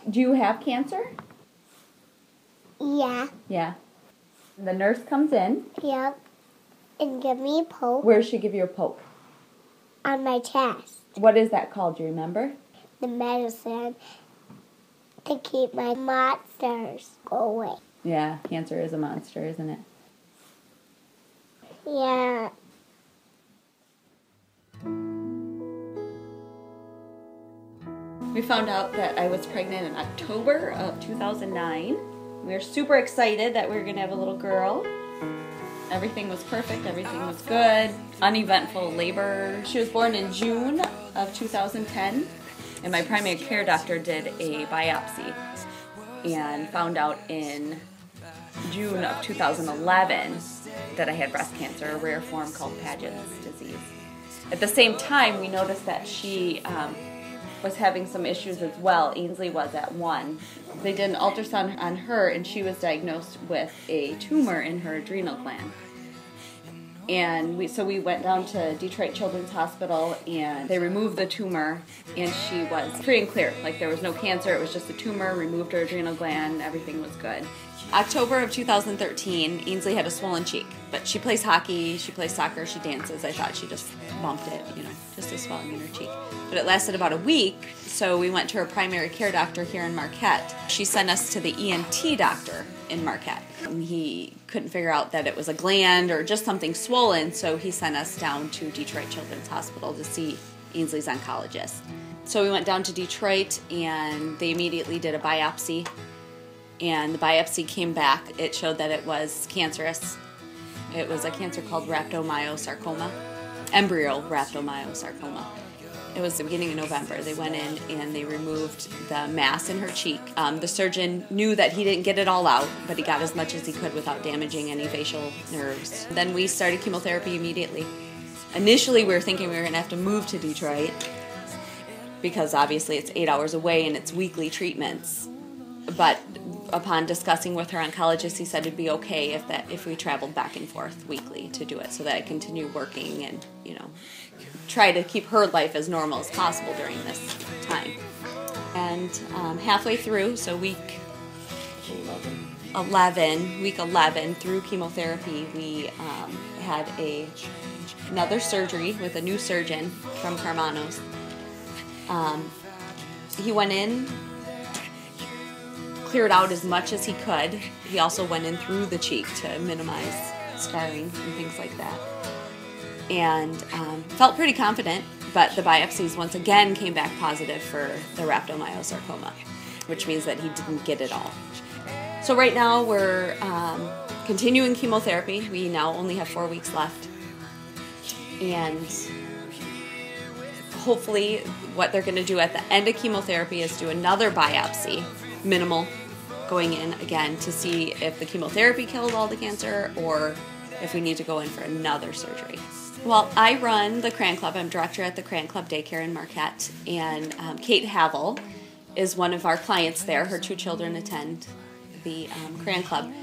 Do you have cancer? Yeah. Yeah. The nurse comes in. Yep. And give me a poke. Where does she give you a poke? On my chest. What is that called? Do you remember? The medicine to keep my monsters go away. Yeah, cancer is a monster, isn't it? Yeah. We found out that I was pregnant in October of 2009. We were super excited that we were going to have a little girl. Everything was perfect. Everything was good. Uneventful labor. She was born in June of 2010, and my primary care doctor did a biopsy and found out in June of 2011 that I had breast cancer, a rare form called Paget's disease. At the same time, we noticed that she was having some issues as well. Ainsley was at 1. They did an ultrasound on her, and she was diagnosed with a tumor in her adrenal gland. And we went down to Detroit Children's Hospital, and they removed the tumor, and she was free and clear. Like, there was no cancer, it was just a tumor, removed her adrenal gland, everything was good. October of 2013, Ainsley had a swollen cheek, but she plays hockey, she plays soccer, she dances. I thought she just bumped it, just a swelling in her cheek. But it lasted about a week, so we went to her primary care doctor here in Marquette. She sent us to the ENT doctor in Marquette. And he couldn't figure out that it was a gland or just something swollen, so he sent us down to Detroit Children's Hospital to see Ainsley's oncologist. So we went down to Detroit, and they immediately did a biopsy. And the biopsy came back. It showed that it was cancerous. It was a cancer called rhabdomyosarcoma, embryo rhabdomyosarcoma. It was the beginning of November. They went in and they removed the mass in her cheek. The surgeon knew that he didn't get it all out, but he got as much as he could without damaging any facial nerves. Then we started chemotherapy immediately. Initially, we were thinking we were going to have to move to Detroit because obviously it's 8 hours away and it's weekly treatments. But upon discussing with her oncologist, he said it'd be okay if we traveled back and forth weekly to do it, so that I continue working and try to keep her life as normal as possible during this time. And halfway through, so week 11 through chemotherapy, we had another surgery with a new surgeon from Carmanos. He went in, cleared out as much as he could. He also went in through the cheek to minimize scarring and things like that. And felt pretty confident, but the biopsies once again came back positive for the rhabdomyosarcoma, which means that he didn't get it all. So right now we're continuing chemotherapy. We now only have 4 weeks left. And hopefully what they're going to do at the end of chemotherapy is do another biopsy, minimal, going in again to see if the chemotherapy killed all the cancer or if we need to go in for another surgery. Well, I run the Cran Club. I'm director at the Cran Club Daycare in Marquette, and Kate Havel is one of our clients there. Her 2 children attend the Cran Club.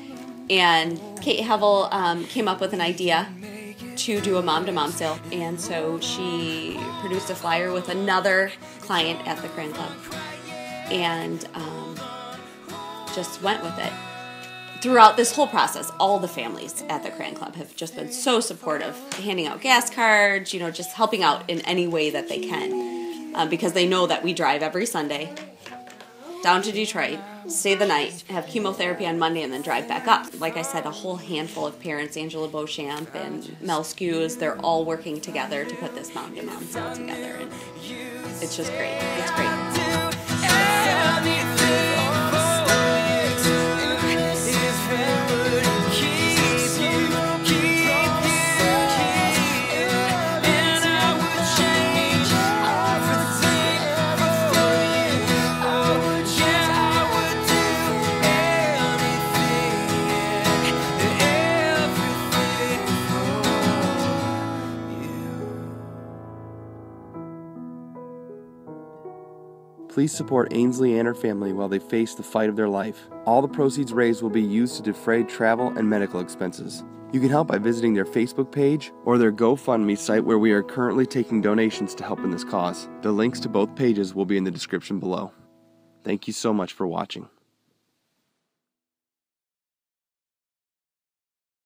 And Kate Havel came up with an idea to do a mom-to-mom sale, and so she produced a flyer with another client at the Cran Club and just went with it. Throughout this whole process, all the families at the Cran Club have just been so supportive, handing out gas cards, just helping out in any way that they can, because they know that we drive every Sunday down to Detroit, stay the night, have chemotherapy on Monday, and then drive back up. Like I said, a whole handful of parents, Angela Beauchamp and Mel Skews, they're all working together to put this mom-to-mom sale together, and it's just great. It's great. Please support Ainsley and her family while they face the fight of their life. All the proceeds raised will be used to defray travel and medical expenses. You can help by visiting their Facebook page or their GoFundMe site, where we are currently taking donations to help in this cause. The links to both pages will be in the description below. Thank you so much for watching.